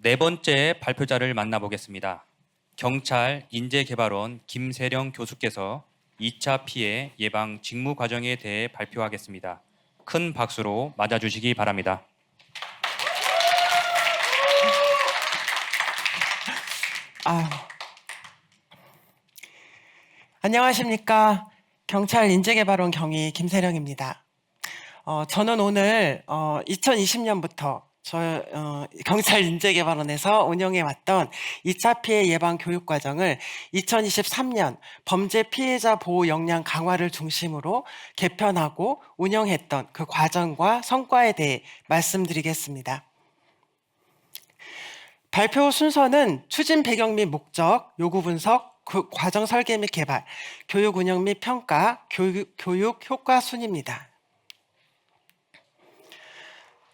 네 번째 발표자를 만나보겠습니다. 경찰 인재개발원 김세령 교수께서 2차 피해 예방 직무 과정에 대해 발표하겠습니다. 큰 박수로 맞아주시기 바랍니다. 안녕하십니까. 경찰 인재개발원 경위 김세령입니다. 저는 오늘 2020년부터 경찰 인재개발원에서 운영해왔던 2차 피해 예방 교육과정을 2023년 범죄 피해자 보호 역량 강화를 중심으로 개편하고 운영했던 그 과정과 성과에 대해 말씀드리겠습니다. 발표 순서는 추진 배경 및 목적, 요구 분석, 과정 설계 및 개발, 교육 운영 및 평가, 교육 효과 순입니다.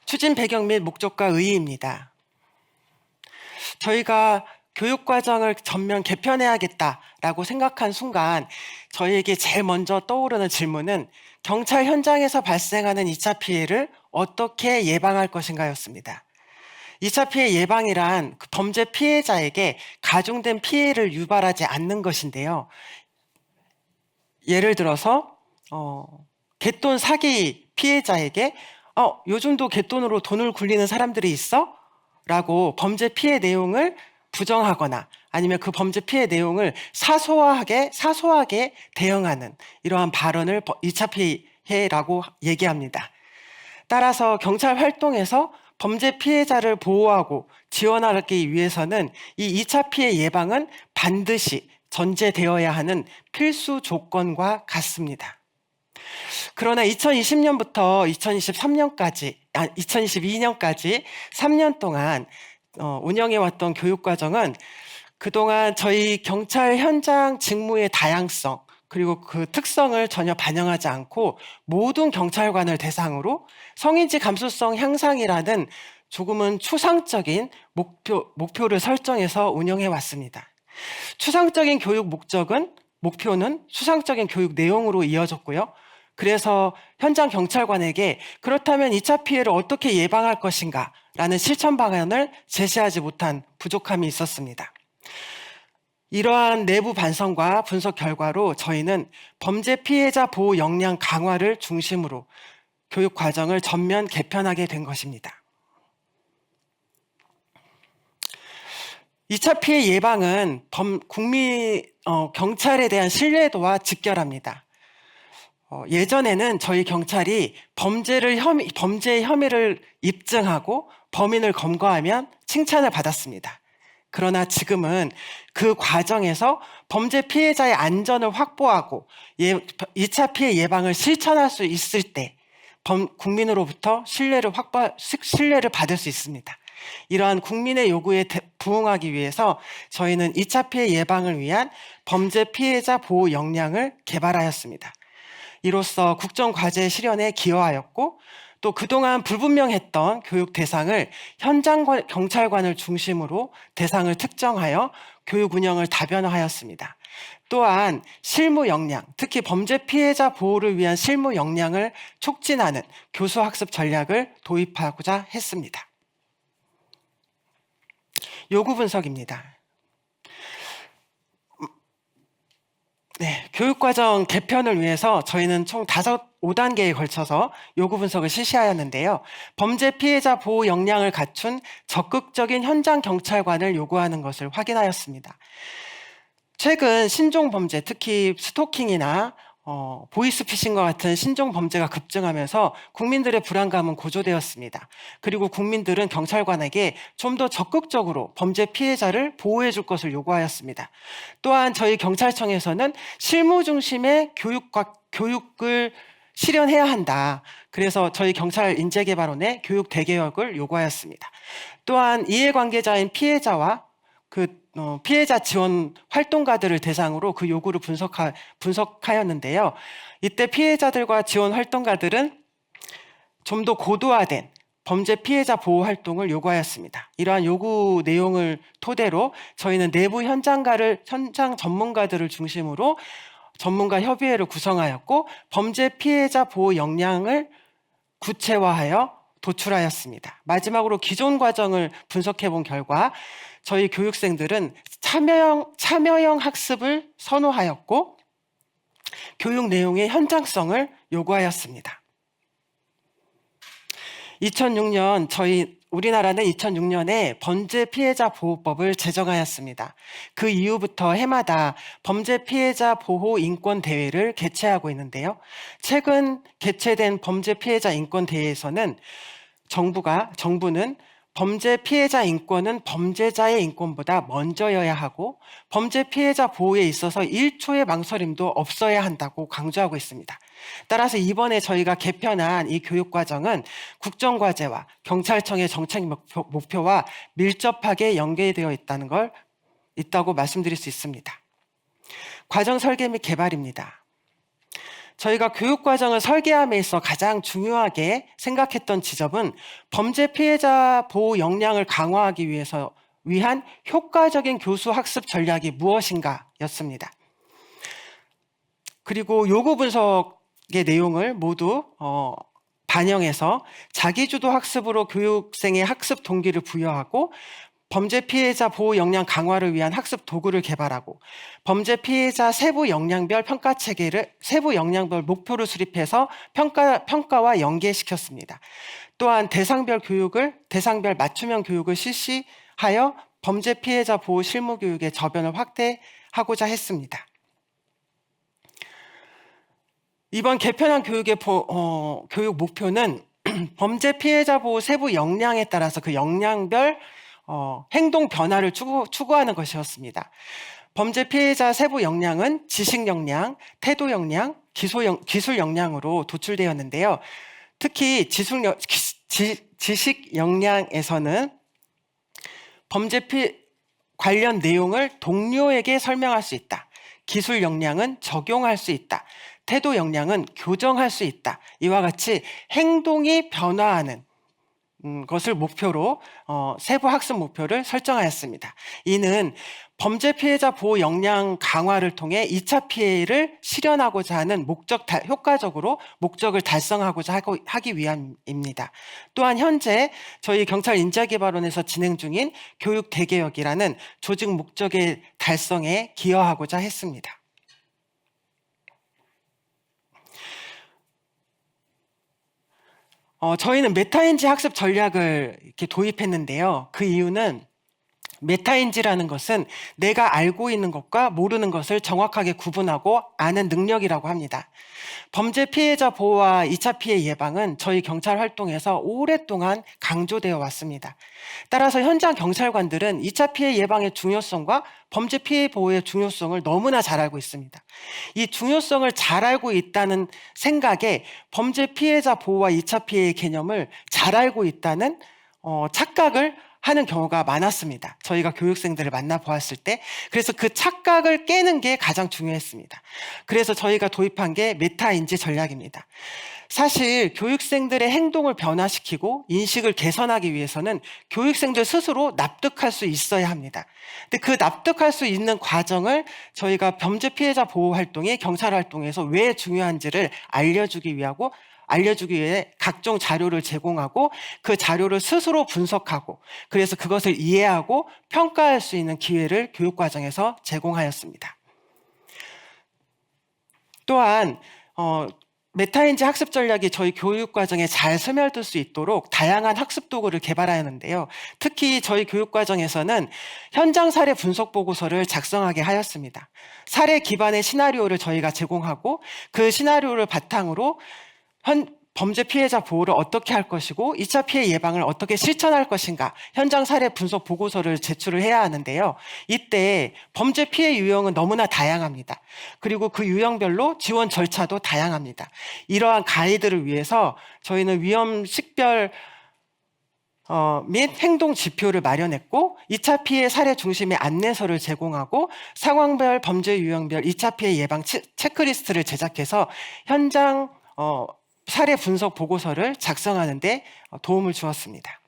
추진 배경 및 목적과 의의입니다. 저희가 교육과정을 전면 개편해야겠다라고 생각한 순간 저희에게 제일 먼저 떠오르는 질문은 경찰 현장에서 발생하는 2차 피해를 어떻게 예방할 것인가였습니다. 2차 피해 예방이란 그 범죄 피해자에게 가중된 피해를 유발하지 않는 것인데요. 예를 들어서 갯돈 사기 피해자에게 요즘도 갯돈으로 돈을 굴리는 사람들이 있어? 라고 범죄 피해 내용을 부정하거나 아니면 그 범죄 피해 내용을 사소하게 대응하는 이러한 발언을 2차 피해라고 얘기합니다. 따라서 경찰 활동에서 범죄 피해자를 보호하고 지원하기 위해서는 이 2차 피해 예방은 반드시 전제되어야 하는 필수 조건과 같습니다. 그러나 2020년부터 2022년까지 3년 동안 운영해왔던 교육과정은 그동안 저희 경찰 현장 직무의 다양성 그리고 그 특성을 전혀 반영하지 않고 모든 경찰관을 대상으로 성인지 감수성 향상이라는 조금은 추상적인 목표를 설정해서 운영해 왔습니다. 추상적인 교육 목표는 추상적인 교육 내용으로 이어졌고요. 그래서 현장 경찰관에게 그렇다면 2차 피해를 어떻게 예방할 것인가 라는 실천 방안을 제시하지 못한 부족함이 있었습니다. 이러한 내부 반성과 분석 결과로 저희는 범죄 피해자 보호 역량 강화를 중심으로 교육 과정을 전면 개편하게 된 것입니다. 2차 피해 예방은 경찰에 대한 신뢰도와 직결합니다. 예전에는 저희 경찰이 범죄 혐의를 입증하고 범인을 검거하면 칭찬을 받았습니다. 그러나 지금은 그 과정에서 범죄 피해자의 안전을 확보하고 2차 피해 예방을 실천할 수 있을 때 국민으로부터 신뢰를 받을 수 있습니다. 이러한 국민의 요구에 부응하기 위해서 저희는 2차 피해 예방을 위한 범죄 피해자 보호 역량을 개발하였습니다. 이로써 국정과제 실현에 기여하였고 또 그동안 불분명했던 교육 대상을 현장 경찰관을 중심으로 대상을 특정하여 교육 운영을 다변화하였습니다. 또한 실무 역량, 특히 범죄 피해자 보호를 위한 실무 역량을 촉진하는 교수 학습 전략을 도입하고자 했습니다. 요구 분석입니다. 네, 교육과정 개편을 위해서 저희는 총 5단계에 걸쳐서 요구 분석을 실시하였는데요. 범죄 피해자 보호 역량을 갖춘 적극적인 현장 경찰관을 요구하는 것을 확인하였습니다. 최근 신종 범죄, 특히 스토킹이나 보이스피싱과 같은 신종 범죄가 급증하면서 국민들의 불안감은 고조되었습니다. 그리고 국민들은 경찰관에게 좀 더 적극적으로 범죄 피해자를 보호해 줄 것을 요구하였습니다. 또한 저희 경찰청에서는 실무 중심의 교육을 실현해야 한다. 그래서 저희 경찰 인재개발원에 교육 대개혁을 요구하였습니다. 또한 이해관계자인 피해자와 피해자 지원 활동가들을 대상으로 그 요구를 분석하였는데요. 이때 피해자들과 지원 활동가들은 좀 더 고도화된 범죄 피해자 보호 활동을 요구하였습니다. 이러한 요구 내용을 토대로 저희는 내부 현장 전문가들을 중심으로 전문가 협의회를 구성하였고 범죄 피해자 보호 역량을 구체화하여 도출하였습니다. 마지막으로 기존 과정을 분석해 본 결과 저희 교육생들은 참여형 학습을 선호하였고 교육 내용의 현장성을 요구하였습니다. 2006년 우리나라는 2006년에 범죄 피해자 보호법을 제정하였습니다. 그 이후부터 해마다 범죄 피해자 보호 인권 대회를 개최하고 있는데요. 최근 개최된 범죄 피해자 인권 대회에서는 정부는 범죄 피해자 인권은 범죄자의 인권보다 먼저여야 하고 범죄 피해자 보호에 있어서 1초의 망설임도 없어야 한다고 강조하고 있습니다. 따라서 이번에 저희가 개편한 이 교육과정은 국정과제와 경찰청의 정책 목표와 밀접하게 연계되어 있다고 말씀드릴 수 있습니다. 과정 설계 및 개발입니다. 저희가 교육과정을 설계함에 있어 가장 중요하게 생각했던 지점은 범죄 피해자 보호 역량을 강화하기 위한 효과적인 교수 학습 전략이 무엇인가 였습니다. 그리고 요구 분석의 내용을 모두 반영해서 자기주도 학습으로 교육생의 학습 동기를 부여하고 범죄 피해자 보호 역량 강화를 위한 학습 도구를 개발하고 범죄 피해자 세부 역량별 평가 체계를 세부 역량별 목표를 수립해서 평가와 연계시켰습니다. 또한 대상별 맞춤형 교육을 실시하여 범죄 피해자 보호 실무 교육의 저변을 확대하고자 했습니다. 이번 개편한 교육 목표는 범죄 피해자 보호 세부 역량에 따라서 그 역량별 행동 변화를 추구하는 것이었습니다. 범죄 피해자 세부 역량은 지식 역량, 태도 역량, 기술 역량으로 도출되었는데요. 특히 지식 역량에서는 범죄 관련 내용을 동료에게 설명할 수 있다. 기술 역량은 적용할 수 있다. 태도 역량은 교정할 수 있다. 이와 같이 행동이 변화하는 것을 목표로 세부 학습 목표를 설정하였습니다. 이는 범죄 피해자 보호 역량 강화를 통해 2차 피해를 실현하고자 하는 효과적으로 목적을 달성하고자 하기 위함입니다. 또한 현재 저희 경찰 인재개발원에서 진행 중인 교육 대개혁이라는 조직 목적의 달성에 기여하고자 했습니다. 저희는 메타인지 학습 전략을 이렇게 도입했는데요. 그 이유는 메타인지라는 것은 내가 알고 있는 것과 모르는 것을 정확하게 구분하고 아는 능력이라고 합니다. 범죄 피해자 보호와 2차 피해 예방은 저희 경찰 활동에서 오랫동안 강조되어 왔습니다. 따라서 현장 경찰관들은 2차 피해 예방의 중요성과 범죄 피해 보호의 중요성을 너무나 잘 알고 있습니다. 이 중요성을 잘 알고 있다는 생각에 범죄 피해자 보호와 2차 피해의 개념을 잘 알고 있다는 착각을 하는 경우가 많았습니다. 저희가 교육생들을 만나보았을 때. 그래서 그 착각을 깨는 게 가장 중요했습니다. 그래서 저희가 도입한 게 메타인지 전략입니다. 사실 교육생들의 행동을 변화시키고 인식을 개선하기 위해서는 교육생들 스스로 납득할 수 있어야 합니다. 근데 그 납득할 수 있는 과정을 저희가 범죄 피해자 보호 활동이 경찰 활동에서 왜 중요한지를 알려주기 위해 각종 자료를 제공하고 그 자료를 스스로 분석하고 그래서 그것을 이해하고 평가할 수 있는 기회를 교육과정에서 제공하였습니다. 또한 메타인지 학습 전략이 저희 교육과정에 잘 스며들 수 있도록 다양한 학습 도구를 개발하였는데요. 특히 저희 교육과정에서는 현장 사례 분석 보고서를 작성하게 하였습니다. 사례 기반의 시나리오를 저희가 제공하고 그 시나리오를 바탕으로 범죄 피해자 보호를 어떻게 할 것이고 2차 피해 예방을 어떻게 실천할 것인가 현장 사례 분석 보고서를 제출을 해야 하는데요. 이때 범죄 피해 유형은 너무나 다양합니다. 그리고 그 유형별로 지원 절차도 다양합니다. 이러한 가이드를 위해서 저희는 위험 식별 및 행동 지표를 마련했고 2차 피해 사례 중심의 안내서를 제공하고 상황별 범죄 유형별 2차 피해 예방 체크리스트를 제작해서 현장 사례 분석 보고서를 작성하는 데 도움을 주었습니다.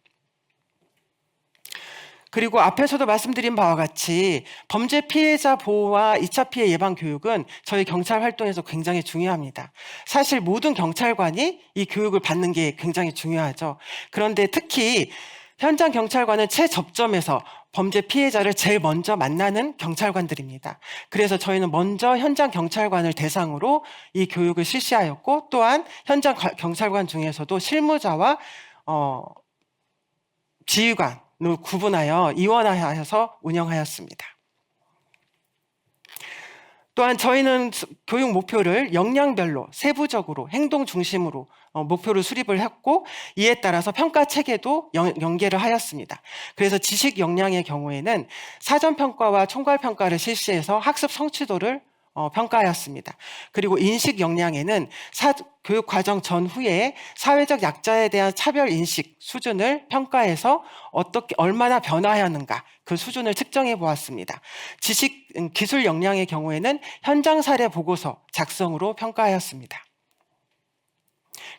그리고 앞에서도 말씀드린 바와 같이 범죄 피해자 보호와 2차 피해 예방 교육은 저희 경찰 활동에서 굉장히 중요합니다. 사실 모든 경찰관이 이 교육을 받는 게 굉장히 중요하죠. 그런데 특히 현장 경찰관은 최접점에서 범죄 피해자를 제일 먼저 만나는 경찰관들입니다. 그래서 저희는 먼저 현장 경찰관을 대상으로 이 교육을 실시하였고, 또한 현장 경찰관 중에서도 실무자와 지휘관을 구분하여 이원하여서 운영하였습니다. 또한 저희는 교육 목표를 역량별로 세부적으로 행동 중심으로 목표를 수립을 했고, 이에 따라서 평가 체계도 연계를 하였습니다. 그래서 지식 역량의 경우에는 사전 평가와 총괄 평가를 실시해서 학습 성취도를 평가하였습니다. 그리고 인식 역량에는 교육 과정 전후에 사회적 약자에 대한 차별 인식 수준을 평가해서 얼마나 변화하였는가 그 수준을 측정해 보았습니다. 기술 역량의 경우에는 현장 사례 보고서 작성으로 평가하였습니다.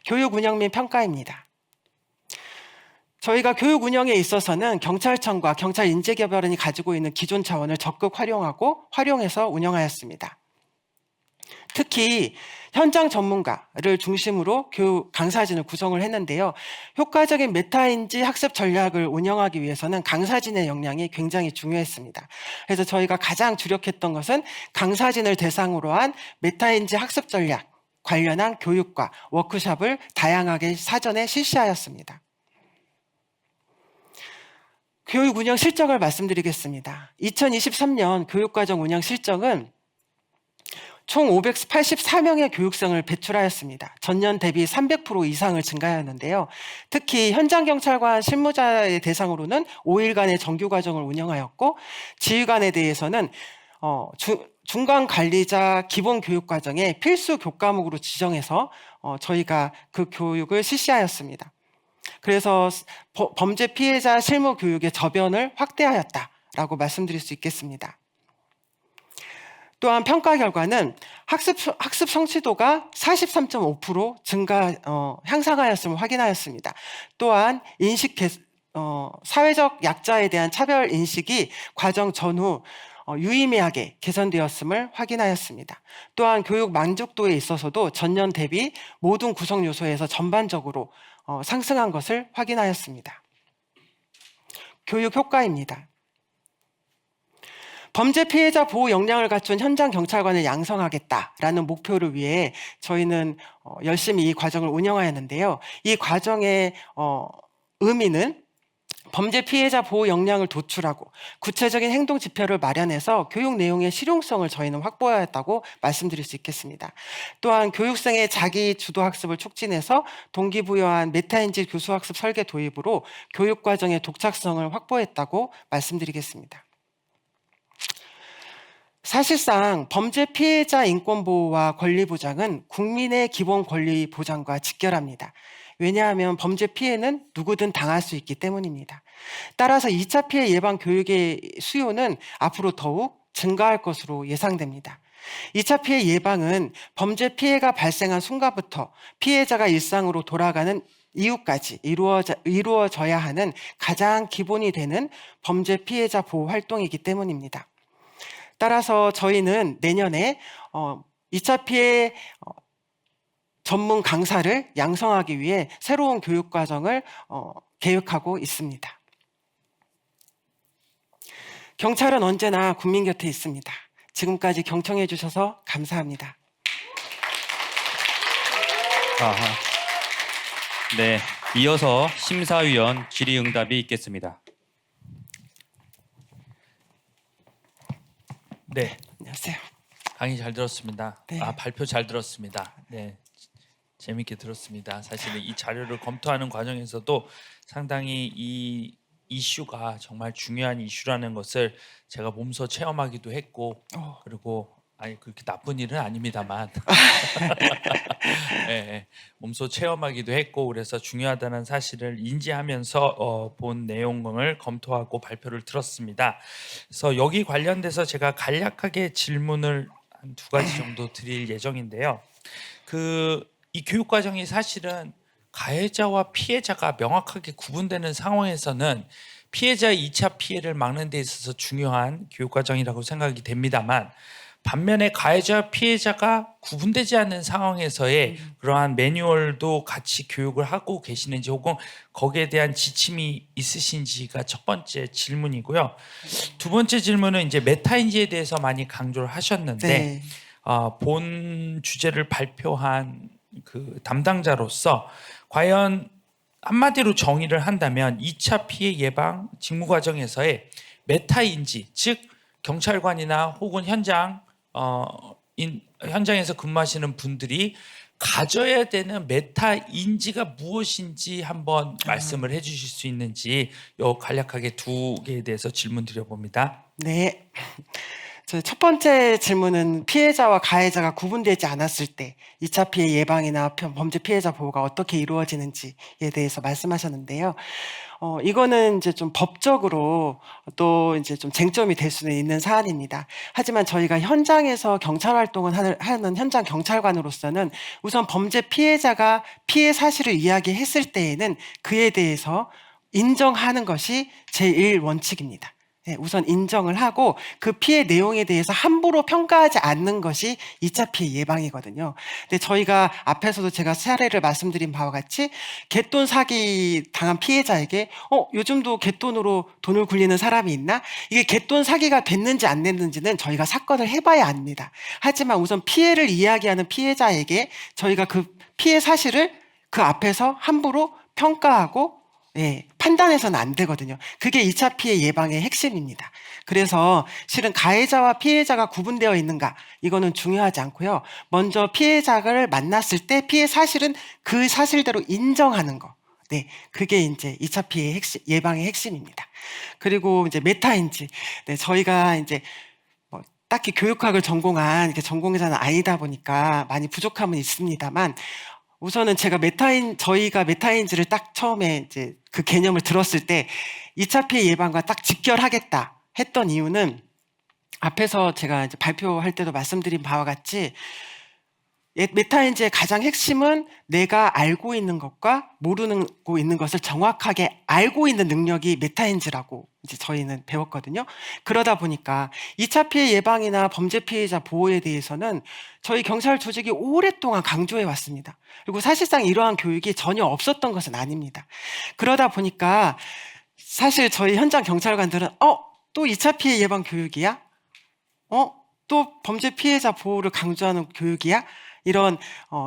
교육 운영 및 평가입니다. 저희가 교육 운영에 있어서는 경찰청과 경찰 인재개발원이 가지고 있는 기존 자원을 적극 활용해서 운영하였습니다. 특히 현장 전문가를 중심으로 교육 강사진을 구성을 했는데요. 효과적인 메타인지 학습 전략을 운영하기 위해서는 강사진의 역량이 굉장히 중요했습니다. 그래서 저희가 가장 주력했던 것은 강사진을 대상으로 한 메타인지 학습 전략 관련한 교육과 워크숍을 다양하게 사전에 실시하였습니다. 교육 운영 실적을 말씀드리겠습니다. 2023년 교육과정 운영 실적은 총 584명의 교육생을 배출하였습니다. 전년 대비 300% 이상을 증가하였는데요. 특히 현장경찰관 실무자의 대상으로는 5일간의 정규과정을 운영하였고, 지휘관에 대해서는 중간관리자 기본교육과정의 필수 교과목으로 지정해서 저희가 그 교육을 실시하였습니다. 그래서 범죄 피해자 실무 교육의 저변을 확대하였다라고 말씀드릴 수 있겠습니다. 또한 평가 결과는 학습 성취도가 43.5% 향상하였음을 확인하였습니다. 또한 사회적 약자에 대한 차별 인식이 과정 전후 유의미하게 개선되었음을 확인하였습니다. 또한 교육 만족도에 있어서도 전년 대비 모든 구성 요소에서 전반적으로 상승한 것을 확인하였습니다. 교육 효과입니다. 범죄 피해자 보호 역량을 갖춘 현장 경찰관을 양성하겠다라는 목표를 위해 저희는 열심히 이 과정을 운영하였는데요. 이 과정의 의미는 범죄 피해자 보호 역량을 도출하고 구체적인 행동 지표를 마련해서 교육 내용의 실용성을 저희는 확보하였다고 말씀드릴 수 있겠습니다. 또한 교육생의 자기 주도 학습을 촉진해서 동기부여한 메타인지 교수학습 설계 도입으로 교육 과정의 독창성을 확보했다고 말씀드리겠습니다. 사실상 범죄 피해자 인권 보호와 권리 보장은 국민의 기본 권리 보장과 직결합니다. 왜냐하면 범죄 피해는 누구든 당할 수 있기 때문입니다. 따라서 2차 피해 예방 교육의 수요는 앞으로 더욱 증가할 것으로 예상됩니다. 2차 피해 예방은 범죄 피해가 발생한 순간부터 피해자가 일상으로 돌아가는 이후까지 이루어져야 하는 가장 기본이 되는 범죄 피해자 보호 활동이기 때문입니다. 따라서 저희는 내년에 2차 피해 전문 강사를 양성하기 위해 새로운 교육 과정을 계획하고 있습니다. 경찰은 언제나 국민 곁에 있습니다. 지금까지 경청해 주셔서 감사합니다. 네, 이어서 심사위원 질의응답이 있겠습니다. 네, 안녕하세요. 강의 잘 들었습니다. 네. 발표 잘 들었습니다. 네, 재밌게 들었습니다. 사실은 이 자료를 검토하는 과정에서도 상당히 이 이슈가 정말 중요한 이슈라는 것을 제가 몸소 체험하기도 했고, 그리고 그렇게 나쁜 일은 아닙니다만 네, 몸소 체험하기도 했고, 그래서 중요하다는 사실을 인지하면서 본 내용을 검토하고 발표를 들었습니다. 그래서 여기 관련돼서 제가 간략하게 질문을 한 2가지 정도 드릴 예정인데요. 이 교육 과정이 사실은 가해자와 피해자가 명확하게 구분되는 상황에서는 피해자의 2차 피해를 막는 데 있어서 중요한 교육 과정이라고 생각이 됩니다만, 반면에 가해자와 피해자가 구분되지 않는 상황에서의 그러한 매뉴얼도 같이 교육을 하고 계시는지, 혹은 거기에 대한 지침이 있으신지가 첫 번째 질문이고요. 두 번째 질문은 이제 메타인지에 대해서 많이 강조를 하셨는데, 네. 본 주제를 발표한 그 담당자로서 과연 한마디로 정의를 한다면 2차 피해 예방 직무 과정에서의 메타인지, 즉 경찰관이나 혹은 현장에서 근무하시는 분들이 가져야 되는 메타인지가 무엇인지 한번 말씀을 해주실 수 있는지, 간략하게 두 개에 대해서 질문 드려봅니다. 네. 첫 번째 질문은 피해자와 가해자가 구분되지 않았을 때 2차 피해 예방이나 범죄 피해자 보호가 어떻게 이루어지는지에 대해서 말씀하셨는데요. 이거는 이제 좀 법적으로 또 이제 좀 쟁점이 될 수는 있는 사안입니다. 하지만 저희가 현장에서 경찰 활동을 하는 현장 경찰관으로서는 우선 범죄 피해자가 피해 사실을 이야기했을 때에는 그에 대해서 인정하는 것이 제1원칙입니다. 네, 우선 인정을 하고 그 피해 내용에 대해서 함부로 평가하지 않는 것이 2차 피해 예방이거든요. 근데 저희가 앞에서도 제가 사례를 말씀드린 바와 같이 갯돈 사기 당한 피해자에게 요즘도 갯돈으로 돈을 굴리는 사람이 있나? 이게 갯돈 사기가 됐는지 안 됐는지는 저희가 사건을 해봐야 압니다. 하지만 우선 피해를 이야기하는 피해자에게 저희가 그 피해 사실을 그 앞에서 함부로 평가하고 판단해서는 안 되거든요. 그게 2차 피해 예방의 핵심입니다. 그래서 실은 가해자와 피해자가 구분되어 있는가, 이거는 중요하지 않고요. 먼저 피해자를 만났을 때 피해 사실은 그 사실대로 인정하는 거. 네, 그게 이제 2차 피해 예방의 핵심입니다. 그리고 이제 메타인지. 네, 저희가 이제 딱히 교육학을 전공한 전공자는 아니다 보니까 많이 부족함은 있습니다만, 우선은 저희가 메타인지를 딱 처음에 이제 그 개념을 들었을 때 2차 피해 예방과 딱 직결하겠다 했던 이유는, 앞에서 제가 이제 발표할 때도 말씀드린 바와 같이 메타인지의 가장 핵심은 내가 알고 있는 것과 모르고 있는 것을 정확하게 알고 있는 능력이 메타인지라고 이제 저희는 배웠거든요. 그러다 보니까 2차 피해 예방이나 범죄 피해자 보호에 대해서는 저희 경찰 조직이 오랫동안 강조해 왔습니다. 그리고 사실상 이러한 교육이 전혀 없었던 것은 아닙니다. 그러다 보니까 사실 저희 현장 경찰관들은 또 2차 피해 예방 교육이야? 또 범죄 피해자 보호를 강조하는 교육이야? 이런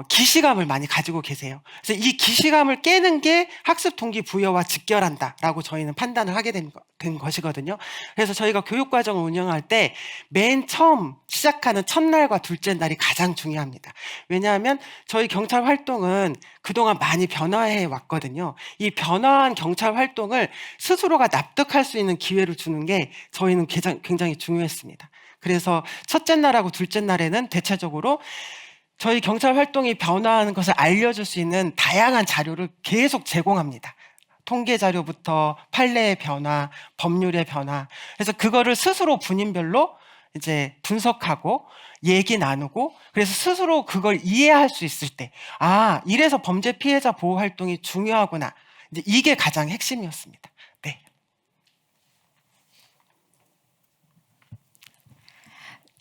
기시감을 많이 가지고 계세요. 그래서 이 기시감을 깨는 게 학습 동기 부여와 직결한다라고 저희는 판단을 하게 된 것이거든요. 그래서 저희가 교육 과정을 운영할 때 맨 처음 시작하는 첫날과 둘째 날이 가장 중요합니다. 왜냐하면 저희 경찰 활동은 그동안 많이 변화해 왔거든요. 이 변화한 경찰 활동을 스스로가 납득할 수 있는 기회를 주는 게 저희는 굉장히 중요했습니다. 그래서 첫째 날하고 둘째 날에는 대체적으로 저희 경찰 활동이 변화하는 것을 알려줄 수 있는 다양한 자료를 계속 제공합니다. 통계 자료부터 판례의 변화, 법률의 변화. 그래서 그거를 스스로 분인별로 이제 분석하고 얘기 나누고, 그래서 스스로 그걸 이해할 수 있을 때, 이래서 범죄 피해자 보호 활동이 중요하구나. 이제 이게 가장 핵심이었습니다. 네.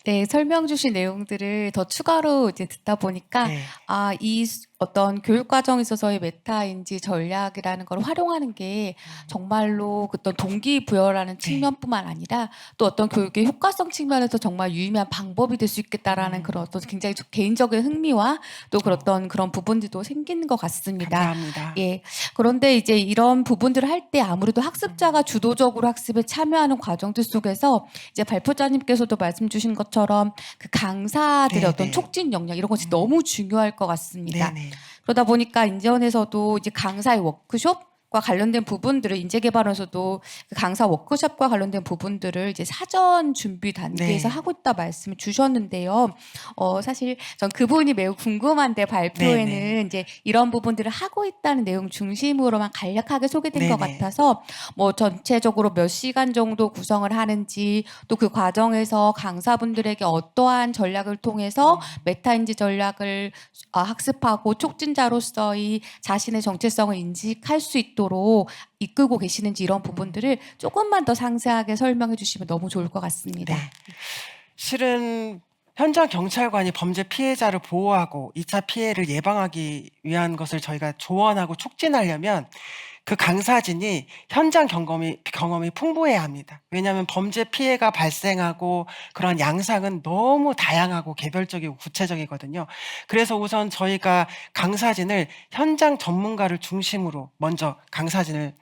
네, 설명 주신 내용들을 더 추가로 이제 듣다 보니까 네. 이 어떤 교육 과정에 있어서의 메타인지 전략이라는 걸 활용하는 게 정말로 어떤 동기부여라는 측면뿐만 아니라 또 어떤 교육의 효과성 측면에서 정말 유의미한 방법이 될 수 있겠다라는 그런 어떤 굉장히 개인적인 흥미와 또 그런 부분들도 생기는 것 같습니다. 감사합니다. 예. 그런데 이제 이런 부분들을 할 때 아무래도 학습자가 주도적으로 학습에 참여하는 과정들 속에서 이제 발표자님께서도 말씀 주신 것처럼 그 강사들의 네, 어떤 네. 촉진 역량 이런 것이 너무 중요할 것 같습니다. 네네. 그러다 보니까 인재원에서도 이제 강사의 워크숍과 관련된 부분들을 인재개발원에서도 그 강사 워크숍과 관련된 부분들을 이제 사전 준비 단계에서 네. 하고 있다 말씀을 주셨는데요. 사실 전 그 부분이 매우 궁금한데 발표에는 네네. 이제 이런 부분들을 하고 있다는 내용 중심으로만 간략하게 소개된 것 네네. 같아서 뭐 전체적으로 몇 시간 정도 구성을 하는지, 또 그 과정에서 강사분들에게 어떠한 전략을 통해서 메타인지 전략을 학습하고 촉진자로서의 자신의 정체성을 인식할 수 있도록 있도록 이끌고 계시는지 이런 부분들을 조금만 더 상세하게 설명해 주시면 너무 좋을 것 같습니다. 네. 실은 현장 경찰관이 범죄 피해자를 보호하고 2차 피해를 예방하기 위한 것을 저희가 조언하고 촉진하려면 그 강사진이 현장 경험이 풍부해야 합니다. 왜냐하면 범죄 피해가 발생하고 그런 양상은 너무 다양하고 개별적이고 구체적이거든요. 그래서 우선 저희가 강사진을 현장 전문가를 중심으로 먼저 강사진을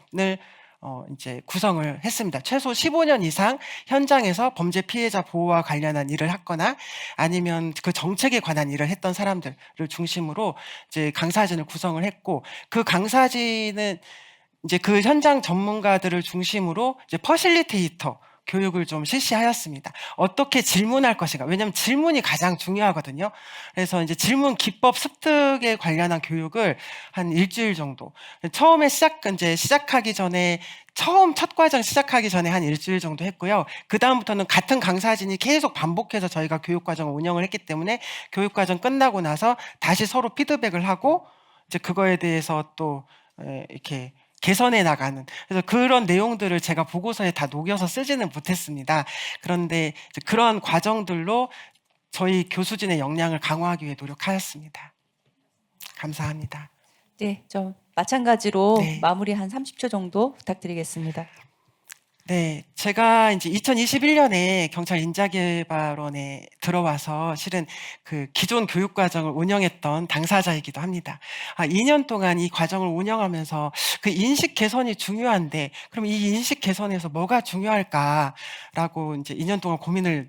이제 구성을 했습니다. 최소 15년 이상 현장에서 범죄 피해자 보호와 관련한 일을 했거나 아니면 그 정책에 관한 일을 했던 사람들을 중심으로 이제 강사진을 구성을 했고, 그 강사진은 이제 그 현장 전문가들을 중심으로 이제 퍼실리테이터 교육을 좀 실시하였습니다. 어떻게 질문할 것인가. 왜냐하면 질문이 가장 중요하거든요. 그래서 이제 질문 기법 습득에 관련한 교육을 한 일주일 정도. 처음에 시작하기 전에 첫 과정 시작하기 전에 한 일주일 정도 했고요. 그 다음부터는 같은 강사진이 계속 반복해서 저희가 교육 과정을 운영을 했기 때문에 교육 과정 끝나고 나서 다시 서로 피드백을 하고 이제 그거에 대해서 또 이렇게 개선해 나가는, 그래서 그런 내용들을 제가 보고서에 다 녹여서 쓰지는 못했습니다. 그런데 이제 그런 과정들로 저희 교수진의 역량을 강화하기 위해 노력하였습니다. 감사합니다. 네, 저 마찬가지로 네. 마무리 한 30초 정도 부탁드리겠습니다. 네, 제가 이제 2021년에 경찰 인자개발원에 들어와서 실은 그 기존 교육 과정을 운영했던 당사자이기도 합니다. 2년 동안 이 과정을 운영하면서 그 인식 개선이 중요한데, 그럼 이 인식 개선에서 뭐가 중요할까라고 이제 2년 동안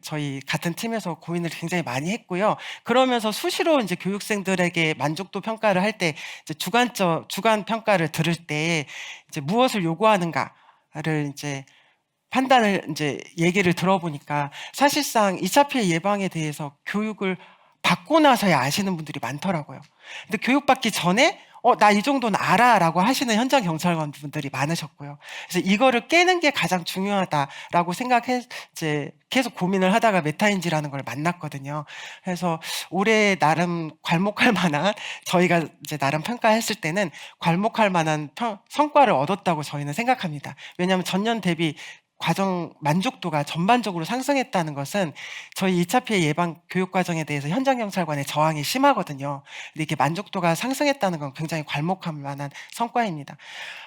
저희 같은 팀에서 고민을 굉장히 많이 했고요. 그러면서 수시로 이제 교육생들에게 만족도 평가를 할 때, 이제 주간 평가를 들을 때 이제 무엇을 요구하는가를 이제 판단을 이제 얘기를 들어보니까 사실상 2차 피해 예방에 대해서 교육을 받고 나서야 아시는 분들이 많더라고요. 근데 교육받기 전에 나 이 정도는 알아라고 하시는 현장 경찰관 분들이 많으셨고요. 그래서 이거를 깨는 게 가장 중요하다라고 이제 계속 고민을 하다가 메타인지라는 걸 만났거든요. 그래서 올해 나름 괄목할 만한, 저희가 이제 나름 평가했을 때는 괄목할 만한 성과를 얻었다고 저희는 생각합니다. 왜냐하면 전년 대비 과정 만족도가 전반적으로 상승했다는 것은 저희 2차 피해 예방 교육 과정에 대해서 현장 경찰관의 저항이 심하거든요. 근데 이렇게 만족도가 상승했다는 건 굉장히 괄목할 만한 성과입니다.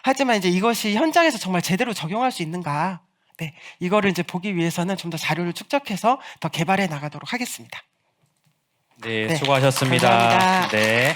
하지만 이제 이것이 현장에서 정말 제대로 적용할 수 있는가? 네, 이거를 이제 보기 위해서는 좀 더 자료를 축적해서 더 개발해 나가도록 하겠습니다. 네, 네, 수고하셨습니다. 감사합니다. 네.